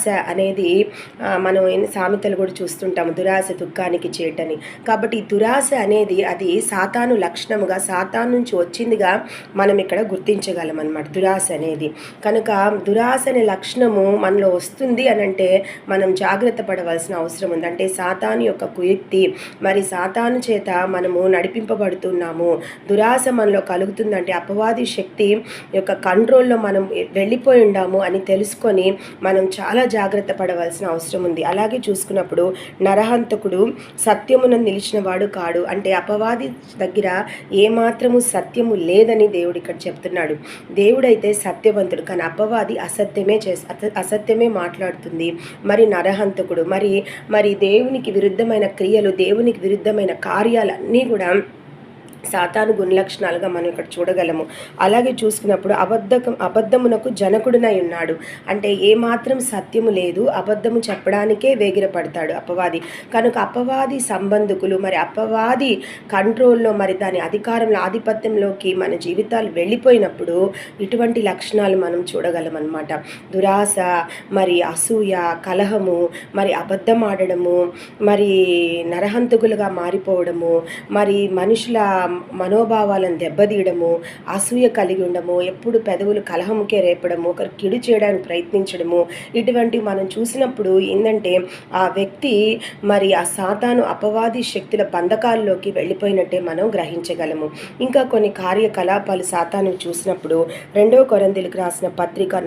అనేది మనం ఎన్ని సామెతలు కూడా చూస్తుంటాము, దురాశ దుఃఖానికి చేటని. కాబట్టి ఈ దురాశ అనేది అది సాతాను లక్షణముగా, సాతాను నుంచి వచ్చిందిగా మనం ఇక్కడ గుర్తించగలం అన్నమాట, దురాశ అనేది. కనుక దురాశ అనే లక్షణము మనలో వస్తుంది అనంటే మనం జాగ్రత్త పడవలసిన అవసరం ఉంది. అంటే సాతాను యొక్క కుయుక్తి, మరి సాతాను చేత మనము నడిపింపబడుతున్నాము. దురాశ మనలో కలుగుతుందంటే అపవాది శక్తి యొక్క కంట్రోల్లో మనం వెళ్ళిపోయి ఉండాము అని తెలుసుకొని మనం చాలా జాగ్రత్త పడవలసిన అవసరం ఉంది. అలాగే చూసుకున్నప్పుడు నరహంతకుడు సత్యమున నిలిచిన వాడు కాడు. అంటే అపవాది దగ్గర ఏమాత్రము సత్యము లేదని దేవుడు ఇక్కడ చెప్తున్నాడు. దేవుడైతే సత్యవంతుడు, కానీ అపవాది అసత్యమే మాట్లాడుతుంది. మరి నరహంతకుడు మరి దేవునికి విరుద్ధమైన క్రియలు, దేవునికి విరుద్ధమైన కార్యాలన్నీ కూడా సాతాను గుణలక్షణాలుగా మనం ఇక్కడ చూడగలము. అలాగే చూసుకున్నప్పుడు అబద్ధమునకు జనకుడునై ఉన్నాడు. అంటే ఏమాత్రం సత్యము లేదు, అబద్ధము చెప్పడానికే వేగిరపడతాడు అపవాది. కనుక అపవాది సంబంధకులు, మరి అపవాది కంట్రోల్లో, మరి దాని అధికారంలో, ఆధిపత్యంలోకి మన జీవితాలు వెళ్ళిపోయినప్పుడు ఇటువంటి లక్షణాలు మనం చూడగలం అన్నమాట. దురాశ, మరి అసూయ, కలహము, మరి అబద్ధం ఆడడము, మరి నరహంతకులుగా మారిపోవడము, మరి మనుషుల మనోభావాలను దెబ్బతీయడము, అసూయ కలిగి ఉండము, ఎప్పుడు పెదవులు కలహముకే రేపడము, ఒకరు కిడు చేయడానికి ప్రయత్నించడము, ఇటువంటివి మనం చూసినప్పుడు ఏంటంటే ఆ వ్యక్తి మరి ఆ సాతాను అపవాది శక్తుల బంధకాల్లోకి వెళ్ళిపోయినట్టే మనం గ్రహించగలము. ఇంకా కొన్ని కార్యకలాపాలు సాతాను చూసినప్పుడు 2 కొరింథీయులకు రాసిన పత్రిక